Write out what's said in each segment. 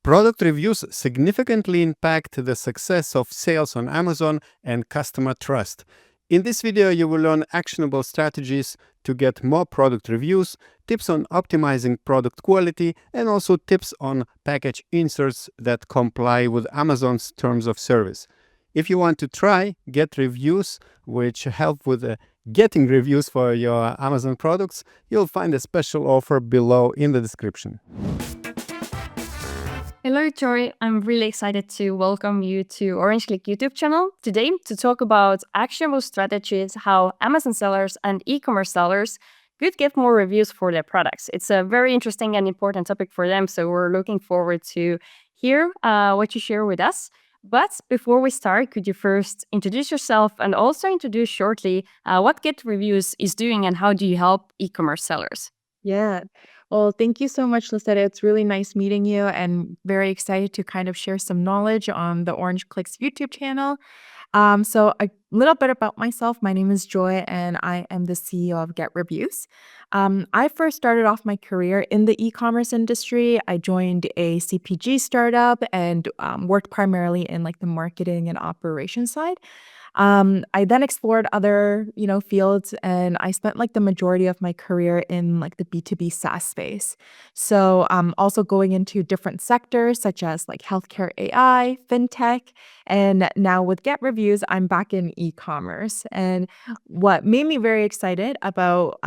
Product reviews significantly impact the success of sales on Amazon and customer trust. In this video, you will learn actionable strategies to get more product reviews, tips on optimizing product quality, and also tips on package inserts that comply with Amazon's terms of service. If you want to try Get Reviews, which help with getting reviews for your Amazon products, you'll find a special offer below in the description. Hello, Joy. I'm really excited to welcome you to Orange Klik YouTube channel today to talk about actionable strategies, how Amazon sellers and e-commerce sellers could get more reviews for their products. It's a very interesting and important topic for them, so we're looking forward to hear what you share with us. But before we start, could you first introduce yourself and also introduce shortly what GetReviews is doing and how do you help e-commerce sellers? Yeah. Well, thank you so much, Lisetta. It's really nice meeting you and very excited to kind of share some knowledge on the Orange Klik's YouTube channel. So a little bit about myself. My name is Joy and I am the CEO of GetReviews. I first started off my career in the e-commerce industry. I joined a CPG startup and worked primarily in like the marketing and operations side. I then explored other, fields, and I spent like the majority of my career in like the B2B SaaS space. So, also going into different sectors such as like healthcare AI, fintech, and now with Get Reviews, I'm back in e-commerce. And what made me very excited about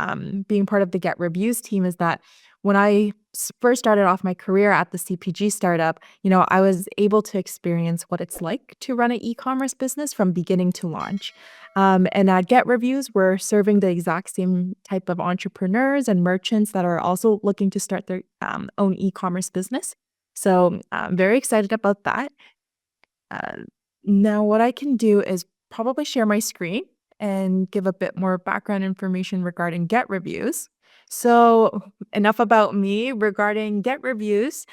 being part of the Get Reviews team is that when I first started off my career at the CPG startup, I was able to experience what it's like to run an e-commerce business from beginning to launch. And at Get Reviews, we're serving the exact same type of entrepreneurs and merchants that are also looking to start their own e-commerce business. So I'm very excited about that. Now, what I can do is probably share my screen and give a bit more background information regarding Get Reviews. So, enough about me regarding Get Reviews.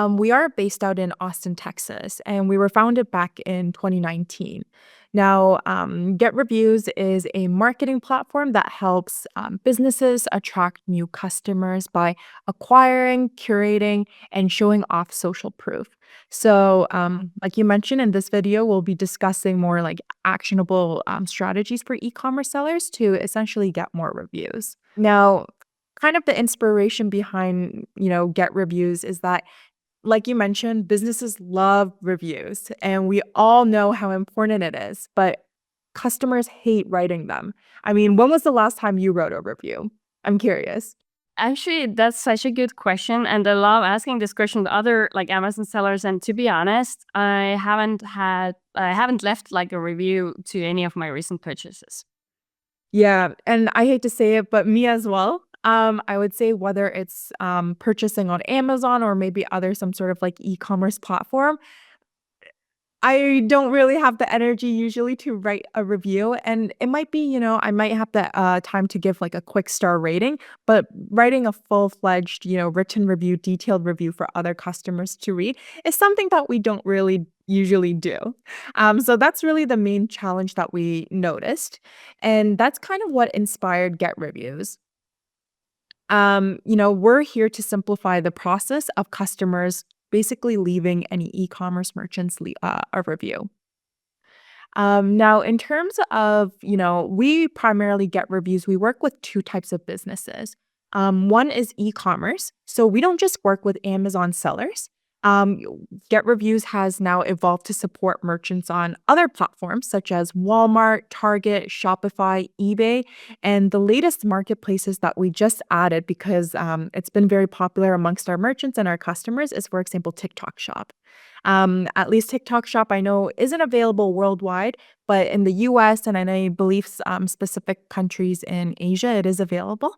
We are based out in Austin, Texas, and we were founded back in 2019. Now, Get Reviews is a marketing platform that helps businesses attract new customers by acquiring, curating, and showing off social proof. So, like you mentioned in this video, we'll be discussing more like actionable strategies for e-commerce sellers to essentially get more reviews. Now, kind of the inspiration behind, Get Reviews is that, like you mentioned, businesses love reviews, and we all know how important it is, but customers hate writing them. I mean, when was the last time you wrote a review? I'm curious. Actually, that's such a good question, and I love asking this question to other like Amazon sellers. And to be honest, I haven't left like a review to any of my recent purchases. Yeah, and I hate to say it, but me as well. I would say whether it's purchasing on Amazon or maybe some sort of like e-commerce platform, I don't really have the energy usually to write a review. And it might be, I might have the time to give like a quick star rating, but writing a full-fledged, written review, detailed review for other customers to read is something that we don't really usually do. So that's really the main challenge that we noticed. And that's kind of what inspired Get Reviews. We're here to simplify the process of customers basically leaving any e-commerce merchants a review. Now, in terms of, we primarily Get Reviews. We work with two types of businesses. One is e-commerce. So we don't just work with Amazon sellers. Um, Get Reviews has now evolved to support merchants on other platforms such as Walmart, Target, Shopify, eBay, and the latest marketplaces that we just added because it's been very popular amongst our merchants and our customers is, for example, TikTok Shop. At least TikTok Shop I know isn't available worldwide, but in the US and I believe specific countries in Asia, it is available.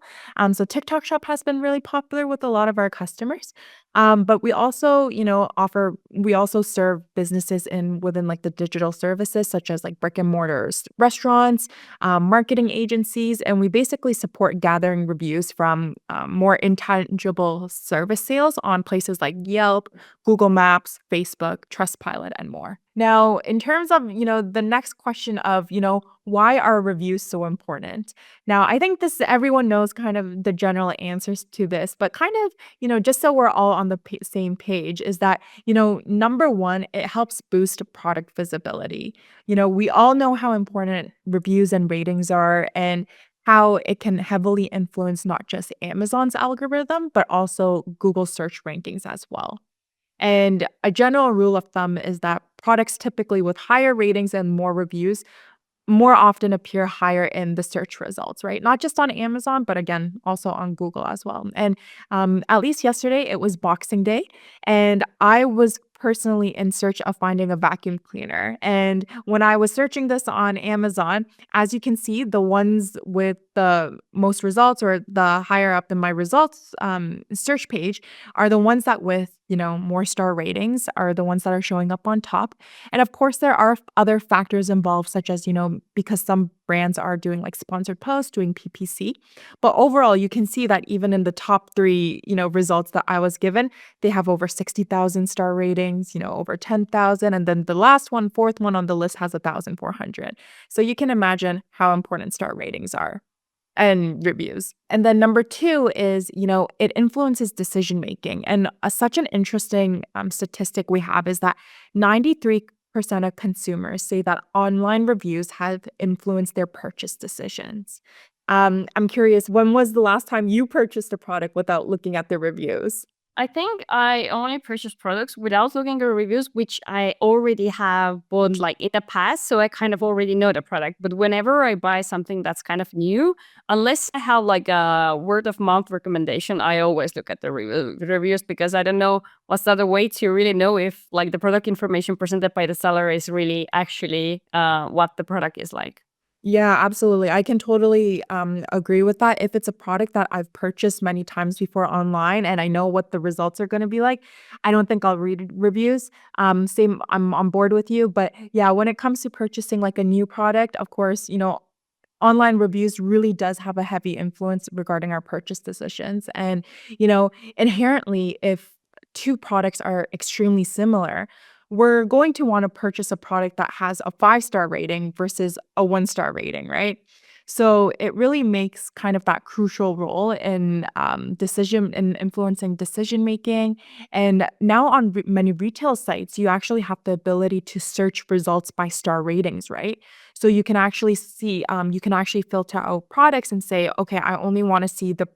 So TikTok Shop has been really popular with a lot of our customers. But we also, we also serve businesses within like the digital services, such as like brick and mortars, restaurants, marketing agencies, and we basically support gathering reviews from more intangible service sales on places like Yelp, Google Maps, Facebook, Trustpilot, and more. Now, in terms of, the next question of, why are reviews so important? Now, I think everyone knows kind of the general answers to this, but kind of, just so we're all on the same page is that, number one, it helps boost product visibility. We all know how important reviews and ratings are, and how it can heavily influence not just Amazon's algorithm, but also Google search rankings as well. And a general rule of thumb is that products typically with higher ratings and more reviews more often appear higher in the search results, right? Not just on Amazon, but again, also on Google as well. And at least yesterday, it was Boxing Day, and I was personally in search of finding a vacuum cleaner. And when I was searching this on Amazon, as you can see, the ones with the most results or the higher up in my results search page are the ones that with more star ratings are the ones that are showing up on top. And of course, there are other factors involved, such as, because some brands are doing like sponsored posts, doing PPC. But overall, you can see that even in the top three, results that I was given, they have over 60,000 star ratings, over 10,000. And then the last one, fourth one on the list has 1,400. So you can imagine how important star ratings are and reviews. And then number two is, it influences decision making. And such an interesting statistic we have is that 93% of consumers say that online reviews have influenced their purchase decisions. I'm curious, when was the last time you purchased a product without looking at the reviews? I think I only purchase products without looking at reviews, which I already have bought like in the past. So I kind of already know the product. But whenever I buy something that's kind of new, unless I have like a word of mouth recommendation, I always look at the reviews, because I don't know what's the other way to really know if like the product information presented by the seller is really actually what the product is like. Yeah, absolutely. I can totally agree with that. If it's a product that I've purchased many times before online and I know what the results are going to be like, I don't think I'll read reviews. Same, I'm on board with you. But yeah, when it comes to purchasing like a new product, of course, online reviews really does have a heavy influence regarding our purchase decisions. And, inherently, if two products are extremely similar, we're going to want to purchase a product that has a 5-star rating versus a 1-star rating, right? So it really makes kind of that crucial role in influencing decision making. And now on many retail sites, you actually have the ability to search results by star ratings, right? So you can actually see, you can actually filter out products and say, okay, I only want to see the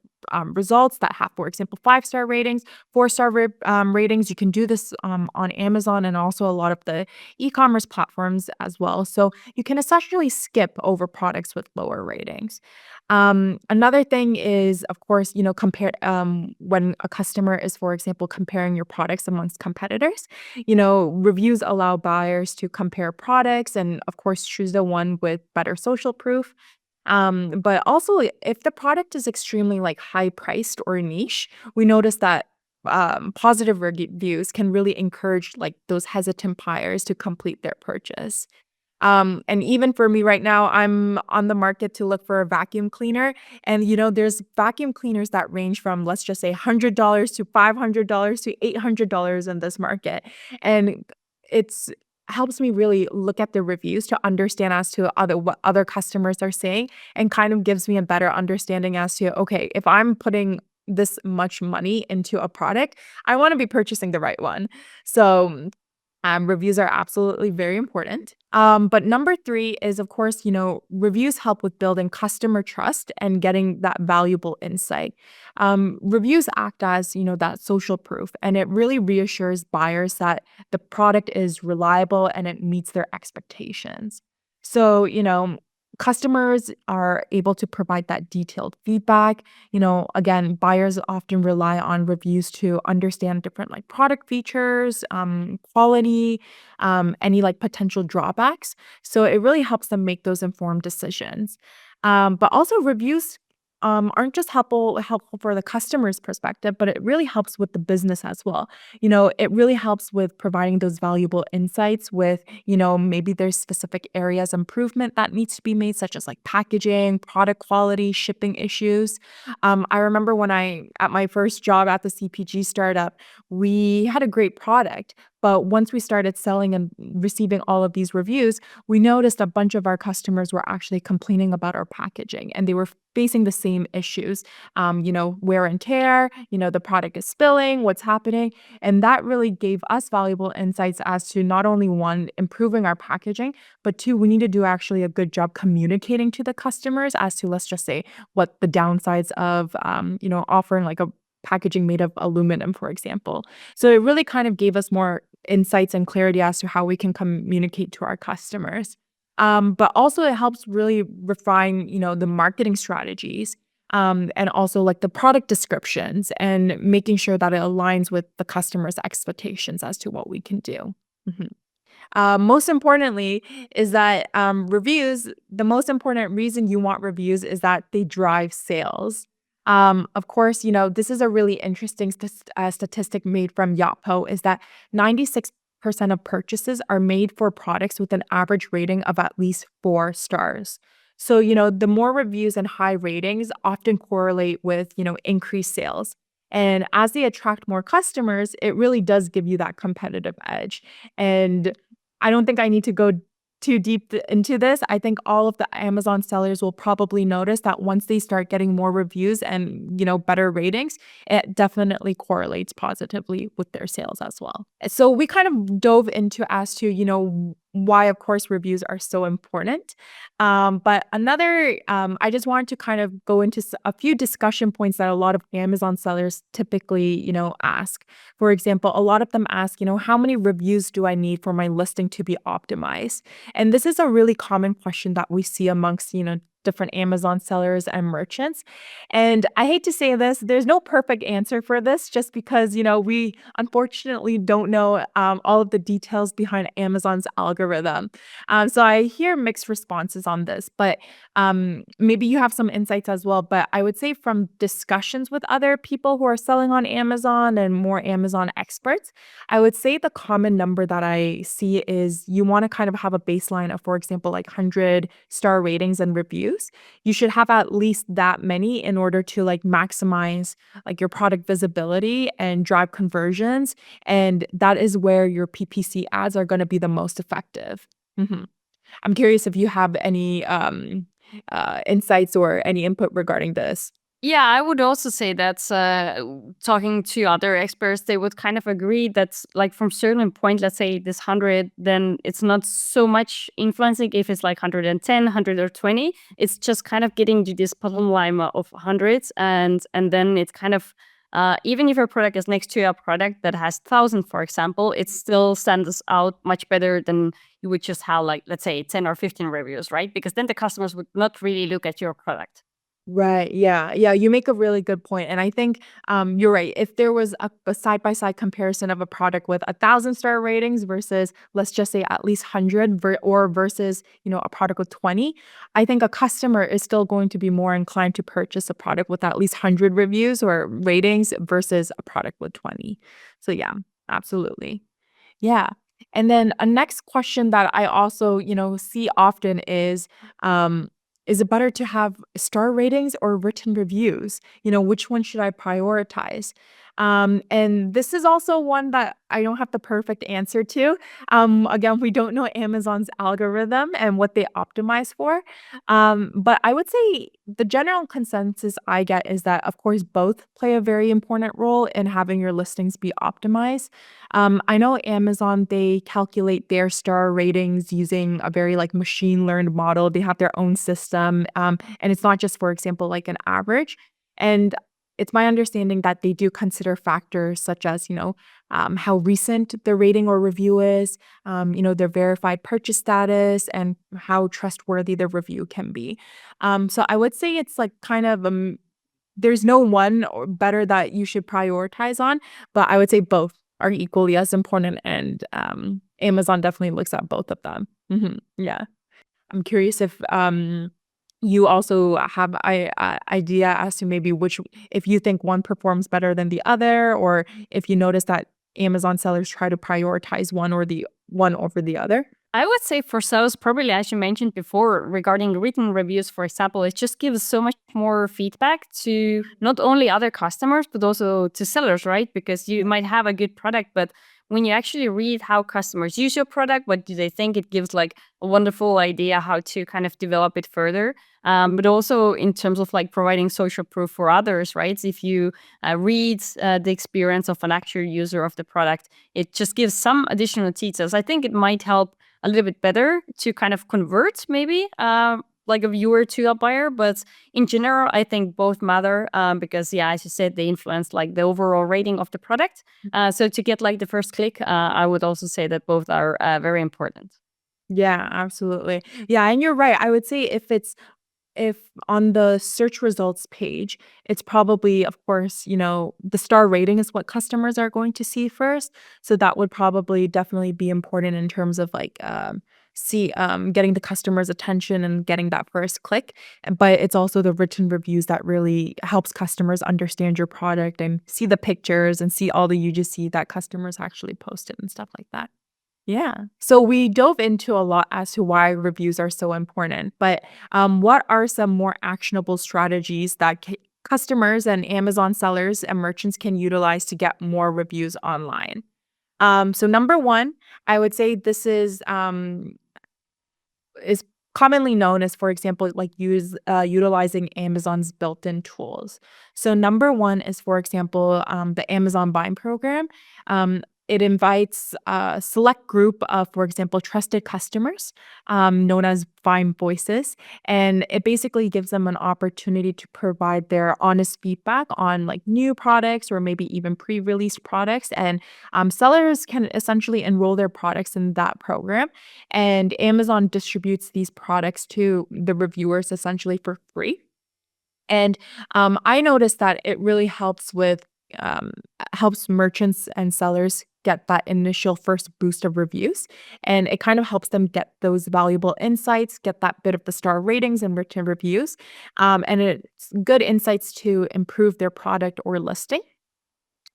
results that have, for example, 5-star ratings, 4-star ratings. You can do this on Amazon and also a lot of the e-commerce platforms as well. So you can essentially skip over products with lower ratings. Another thing is, of course, compare when a customer is, for example, comparing your products amongst competitors. Reviews allow buyers to compare products and, of course, choose the one with better social proof. But also, if the product is extremely like high priced or niche, we notice that positive reviews can really encourage like those hesitant buyers to complete their purchase. And even for me right now, I'm on the market to look for a vacuum cleaner. And, there's vacuum cleaners that range from, let's just say, $100 to $500 to $800 in this market. And it's helps me really look at the reviews to understand as to what other customers are saying, and kind of gives me a better understanding as to, okay, if I'm putting this much money into a product, I want to be purchasing the right one. So reviews are absolutely very important. But number three is, of course, reviews help with building customer trust and getting that valuable insight. Reviews act as, that social proof, and it really reassures buyers that the product is reliable and it meets their expectations. So, customers are able to provide that detailed feedback. Again, buyers often rely on reviews to understand different like product features, quality, any like potential drawbacks. So it really helps them make those informed decisions. But also reviews aren't just helpful for the customer's perspective, but it really helps with the business as well. It really helps with providing those valuable insights with, maybe there's specific areas improvement that needs to be made, such as like packaging, product quality, shipping issues. I remember at my first job at the CPG startup, we had a great product, but once we started selling and receiving all of these reviews, we noticed a bunch of our customers were actually complaining about our packaging, and they were facing the same issues. Wear and tear, the product is spilling, what's happening. And that really gave us valuable insights as to not only one, improving our packaging, but two, we need to do actually a good job communicating to the customers as to, let's just say, what the downsides of, offering like a packaging made of aluminum, for example. So it really kind of gave us more insights and clarity as to how we can communicate to our customers. But also it helps really refine, the marketing strategies, and also like the product descriptions and making sure that it aligns with the customer's expectations as to what we can do. Mhm. Most importantly is that reviews, the most important reason you want reviews is that they drive sales. Of course, this is a really interesting statistic made from Yotpo is that 96% of purchases are made for products with an average rating of at least 4 stars. So, the more reviews and high ratings often correlate with, increased sales. And as they attract more customers, it really does give you that competitive edge. And I don't think I need to go too deep into this. I think all of the Amazon sellers will probably notice that once they start getting more reviews and, better ratings, it definitely correlates positively with their sales as well. So we kind of dove into as to, why, of course, reviews are so important. But I just wanted to kind of go into a few discussion points that a lot of Amazon sellers typically, ask. For example, a lot of them ask, how many reviews do I need for my listing to be optimized? And this is a really common question that we see amongst, different Amazon sellers and merchants. And I hate to say this, there's no perfect answer for this just because, we unfortunately don't know all of the details behind Amazon's algorithm. So I hear mixed responses on this, but maybe you have some insights as well. But I would say from discussions with other people who are selling on Amazon and more Amazon experts, I would say the common number that I see is you want to kind of have a baseline of, for example, like 100-star ratings and reviews. You should have at least that many in order to like maximize like your product visibility and drive conversions. And that is where your PPC ads are going to be the most effective. Mhm. I'm curious if you have any insights or any input regarding this. Yeah, I would also say that talking to other experts, they would kind of agree that like from certain point, let's say this 100, then it's not so much influencing if it's like 110, 100 or 20. It's just kind of getting to this bottom line of hundreds. And then it's kind of, even if your product is next to a product that has 1,000, for example, it still stands out much better than you would just have like, let's say 10 or 15 reviews, right? Because then the customers would not really look at your product. Right. Yeah. Yeah. You make a really good point. And I think you're right. If there was a side-by-side comparison of a product with 1,000-star ratings versus, let's just say, at least 100 or versus, a product with 20, I think a customer is still going to be more inclined to purchase a product with at least 100 reviews or ratings versus a product with 20. So yeah, absolutely. Yeah. And then a next question that I also, see often is it better to have star ratings or written reviews? Which one should I prioritize? And this is also one that I don't have the perfect answer to. Again, we don't know Amazon's algorithm and what they optimize for. But I would say the general consensus I get is that, of course, both play a very important role in having your listings be optimized. I know Amazon, they calculate their star ratings using a very like machine learned model. They have their own system. And it's not just, for example, like an average. And it's my understanding that they do consider factors such as, how recent the rating or review is, their verified purchase status, and how trustworthy the review can be. So I would say it's like kind of there's no one or better that you should prioritize on, but I would say both are equally as important, and Amazon definitely looks at both of them. Yeah. I'm curious if you also have an idea as to maybe if you think one performs better than the other, or if you notice that Amazon sellers try to prioritize one over the other? I would say for sales, probably as you mentioned before, regarding written reviews, for example, it just gives so much more feedback to not only other customers, but also to sellers, right? Because you might have a good product, but when you actually read how customers use your product, what do they think, it gives like a wonderful idea how to kind of develop it further. But also in terms of like providing social proof for others, right? If you read the experience of an actual user of the product, it just gives some additional details. I think it might help a little bit better to kind of convert maybe like a viewer to a buyer. But in general, I think both matter because, yeah, as you said, they influence like the overall rating of the product. So to get like the first click, I would also say that both are very important. Yeah, absolutely. Yeah, and you're right. I would say if on the search results page, it's probably, of course, the star rating is what customers are going to see first. So that would probably definitely be important in terms of like getting the customer's attention and getting that first click. But it's also the written reviews that really helps customers understand your product and see the pictures and see all the UGC that customers actually posted and stuff like that. Yeah. So we dove into a lot as to why reviews are so important, but what are some more actionable strategies that customers and Amazon sellers and merchants can utilize to get more reviews online? So number one, I would say this is commonly known as, for example, like utilizing Amazon's built-in tools. So number one is, for example, the Amazon buying program. It invites a select group of, for example, trusted customers, known as Vine Voices, and it basically gives them an opportunity to provide their honest feedback on like new products or maybe even pre-released products. And sellers can essentially enroll their products in that program, and Amazon distributes these products to the reviewers essentially for free. And I noticed that it really helps merchants and sellers get that initial first boost of reviews, and it kind of helps them get those valuable insights, get that bit of the star ratings and written reviews, and it's good insights to improve their product or listing.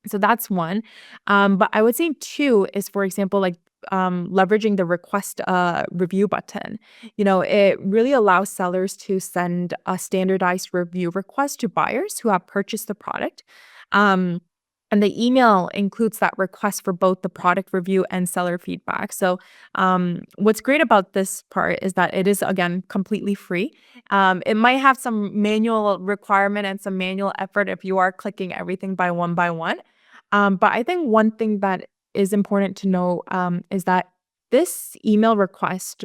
So that's one. But I would say two is, for example, like leveraging the request review button. It really allows sellers to send a standardized review request to buyers who have purchased the product. Um, and the email includes that request for both the product review and seller feedback. So, what's great about this part is that it is, again, completely free. It might have some manual requirement and some manual effort if you are clicking everything by one. But I think one thing that is important to know is that this email request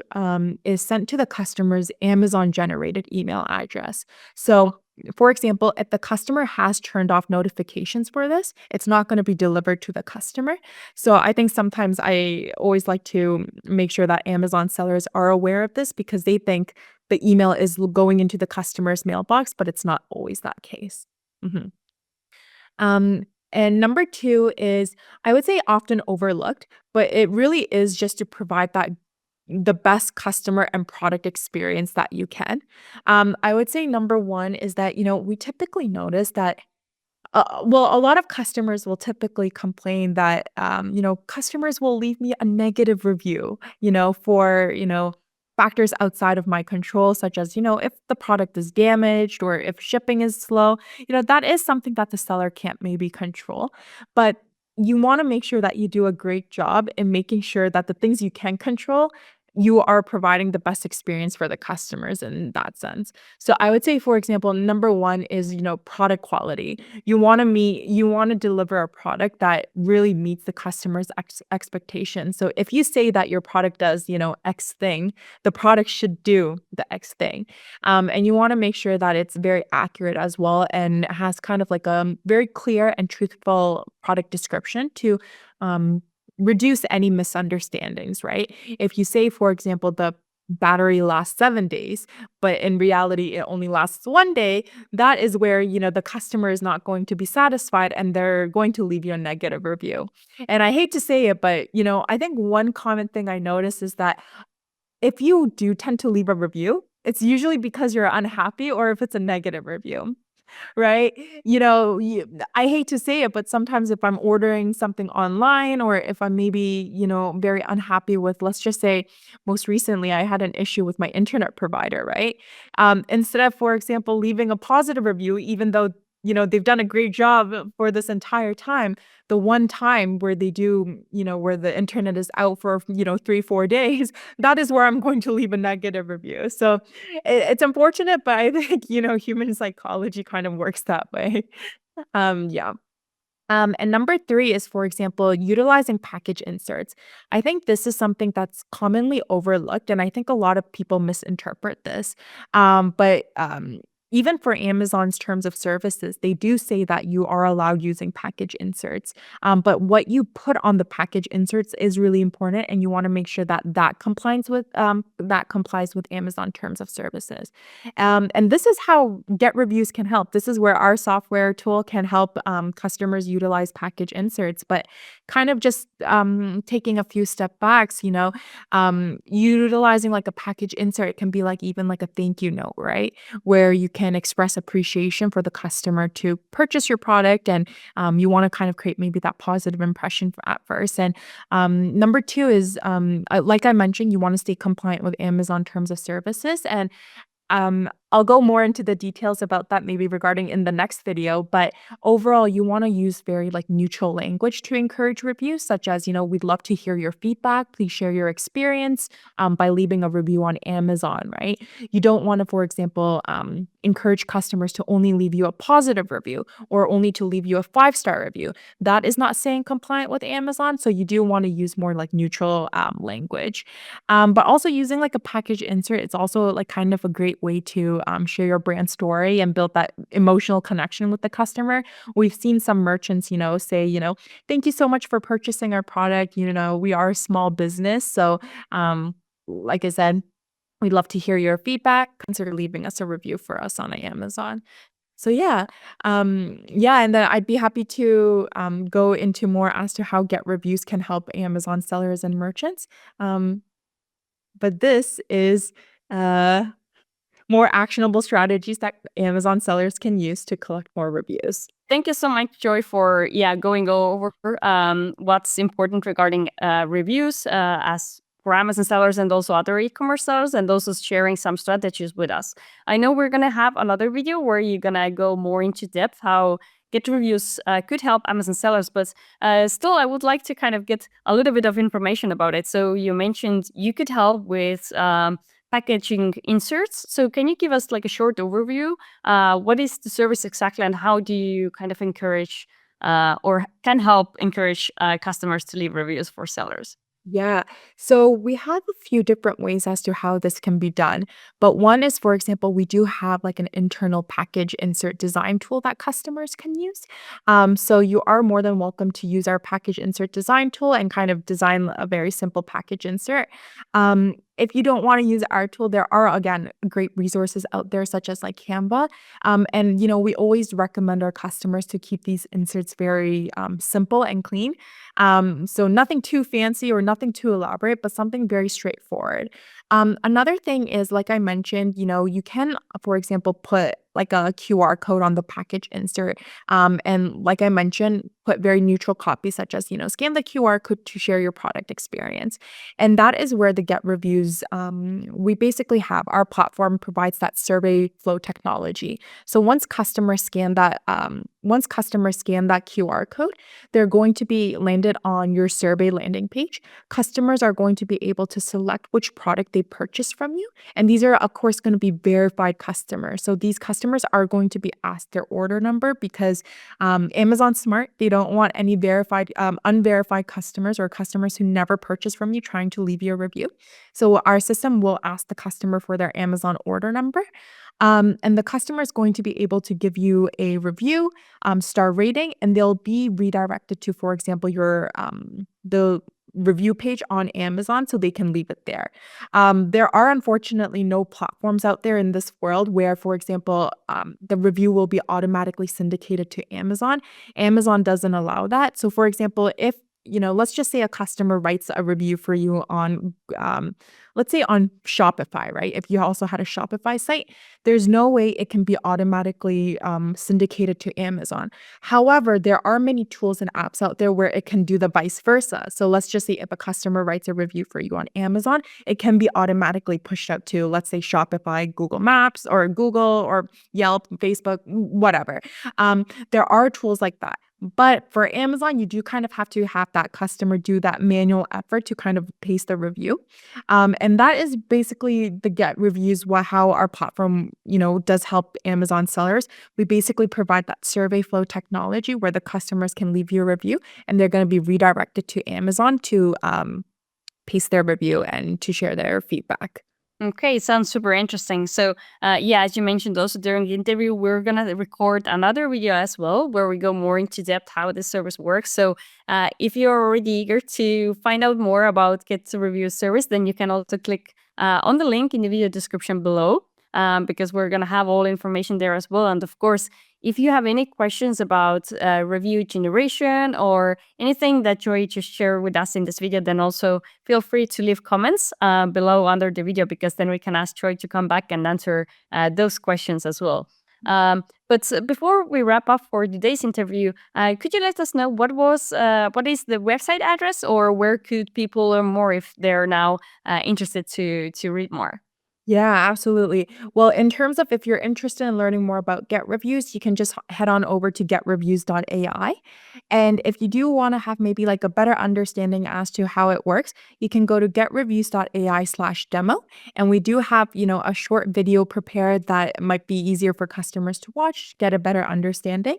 is sent to the customer's Amazon generated email address. So, for example, if the customer has turned off notifications for this, it's not going to be delivered to the customer. So, I think sometimes I always like to make sure that Amazon sellers are aware of this because they think the email is going into the customer's mailbox, but it's not always that case. Mhm. Um, and number two is, I would say, often overlooked, but it really is just to provide the best customer and product experience that you can. I would say number one is that, we typically notice that well, a lot of customers will typically complain that, customers will leave me a negative review, for, factors outside of my control, such as, if the product is damaged or if shipping is slow, that is something that the seller can't maybe control. But you want to make sure that you do a great job in making sure that the things you can control, you are providing the best experience for the customers in that sense. So I would say, for example, number one is, product quality. You want to deliver a product that really meets the customer's expectations. So if you say that your product does, X thing, the product should do the X thing. And you want to make sure that it's very accurate as well and has kind of like a very clear and truthful product description to um, reduce any misunderstandings, right? If you say, for example, the battery lasts 7 days, but in reality it only lasts 1 day, that is where, the customer is not going to be satisfied and they're going to leave you a negative review. And I hate to say it, but I think one common thing I notice is that if you do tend to leave a review, it's usually because you're unhappy or if it's a negative review. Right? I hate to say it, but sometimes if I'm ordering something online or if I'm maybe, very unhappy with, let's just say, most recently, I had an issue with my internet provider, right? Instead of, for example, leaving a positive review, even though, they've done a great job for this entire time, the one time where they do, where the internet is out for, 3, 4 days, that is where I'm going to leave a negative review. So it's unfortunate, but I think, human psychology kind of works that way. Yeah. And number 3 is, for example, utilizing package inserts. I think this is something that's commonly overlooked, and I think a lot of people misinterpret this. But even for Amazon's terms of services, they do say that you are allowed using package inserts. But what you put on the package inserts is really important, and you want to make sure that that complies with Amazon terms of services. And this is how Get Reviews can help. This is where our software tool can help customers utilize package inserts. But kind of just taking a few step backs, utilizing like a package insert can be like even like a thank you note, right? Where you can express appreciation for the customer to purchase your product, and you want to kind of create maybe that positive impression at first. And number 2 is, like I mentioned, you want to stay compliant with Amazon terms of services. And I'll go more into the details about that maybe regarding in the next video, but overall, you want to use very like neutral language to encourage reviews, such as, we'd love to hear your feedback. Please share your experience by leaving a review on Amazon, right? You don't want to, for example, encourage customers to only leave you a positive review or only to leave you a 5-star review. That is not saying compliant with Amazon. So you do want to use more like neutral language. But also using like a package insert, it's also like kind of a great way to share your brand story and build that emotional connection with the customer. We've seen some merchants, say, thank you so much for purchasing our product. We are a small business. So, like I said, we'd love to hear your feedback. Consider leaving us a review for us on Amazon. So yeah, and then I'd be happy to go into more as to how Get Reviews can help Amazon sellers and merchants. Um, but this is uh, more actionable strategies that Amazon sellers can use to collect more reviews. Thank you so much, Joy, for going over what's important regarding reviews as for Amazon sellers and also other e-commerce sellers, and also sharing some strategies with us. I know we're gonna have another video where you're gonna go more into depth how Get Reviews could help Amazon sellers, but still, I would like to kind of get a little bit of information about it. So you mentioned you could help with packaging inserts. So can you give us like a short overview? What is the service exactly, and how do you kind of encourage or can help encourage customers to leave reviews for sellers? Yeah. So we have a few different ways as to how this can be done. But one is, for example, we do have like an internal package insert design tool that customers can use. So you are more than welcome to use our package insert design tool and kind of design a very simple package insert. If you don't want to use our tool, there are, again, great resources out there, such as like Canva. And, we always recommend our customers to keep these inserts very simple and clean. So nothing too fancy or nothing too elaborate, but something very straightforward. Another thing is, like I mentioned, you can, for example, put like a QR code on the package insert. And like I mentioned, put very neutral copy, such as, scan the QR code to share your product experience. And that is where the Get Reviews, we basically have our platform provides that survey flow technology. So once customers scan that QR code, they're going to be landed on your survey landing page. Customers are going to be able to select which product they purchase from you. And these are, of course, going to be verified customers. So these customers are going to be asked their order number because Amazon's smart. They don't want any unverified customers or customers who never purchased from you trying to leave you a review. So our system will ask the customer for their Amazon order number. And the customer is going to be able to give you a review, star rating, and they'll be redirected to, for example, the review page on Amazon so they can leave it there. There are unfortunately no platforms out there in this world where, for example, the review will be automatically syndicated to Amazon. Amazon doesn't allow that. So, for example, if let's just say a customer writes a review for you on, let's say on Shopify, right? If you also had a Shopify site, there's no way it can be automatically syndicated to Amazon. However, there are many tools and apps out there where it can do the vice versa. So let's just say if a customer writes a review for you on Amazon, it can be automatically pushed out to, let's say, Shopify, Google Maps, or Google, or Yelp, Facebook, whatever. There are tools like that. But for Amazon, you do kind of have to have that customer do that manual effort to kind of paste the review. And that is basically the Get Reviews, how our platform, does help Amazon sellers. We basically provide that survey flow technology where the customers can leave you a review and they're going to be redirected to Amazon to paste their review and to share their feedback. Okay, sounds super interesting. So, yeah, as you mentioned also during the interview, we're gonna record another video as well where we go more into depth how this service works. So, if you're already eager to find out more about Get Reviews service, then you can also click on the link in the video description below, because we're gonna have all information there as well. And of course, if you have any questions about review generation or anything that you want to share with us in this video, then also feel free to leave comments below under the video, because then we can ask Troy to come back and answer those questions as well. But before we wrap up for today's interview, could you let us know what is the website address, or where could people learn more if they're now interested to read more? Yeah, absolutely. Well, in terms of if you're interested in learning more about Get Reviews, you can just head on over to GetReviews.ai. And if you do want to have maybe like a better understanding as to how it works, you can go to GetReviews.ai/demo. And we do have, a short video prepared that might be easier for customers to watch, get a better understanding.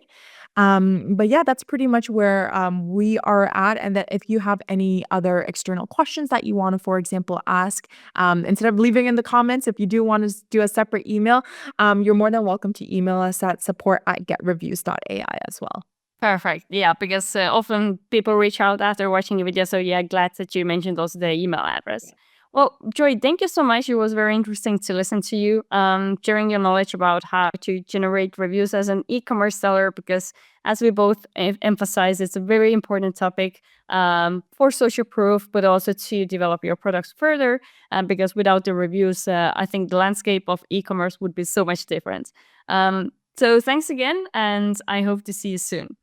But yeah, that's pretty much where we are at. And that if you have any other external questions that you want to, for example, ask, instead of leaving in the comments, if you do want to do a separate email, you're more than welcome to email us at support@getreviews.ai as well. Perfect. Yeah, because often people reach out after watching the video. So yeah, glad that you mentioned also the email address. Well, Joy, thank you so much. It was very interesting to listen to you sharing your knowledge about how to generate reviews as an e-commerce seller, because as we both emphasize, it's a very important topic for social proof, but also to develop your products further. Because without the reviews, I think the landscape of e-commerce would be so much different. So thanks again, and I hope to see you soon.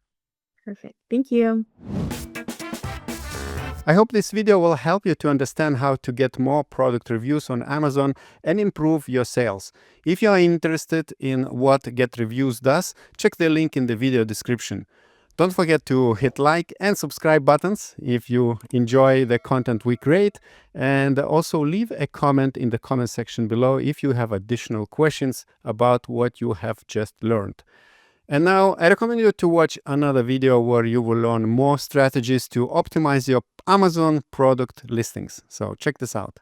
Perfect. Thank you. I hope this video will help you to understand how to get more product reviews on Amazon and improve your sales. If you are interested in what GetReviews does, check the link in the video description. Don't forget to hit like and subscribe buttons if you enjoy the content we create, and also leave a comment in the comment section below if you have additional questions about what you have just learned. And now I recommend you to watch another video where you will learn more strategies to optimize your Amazon product listings. So check this out.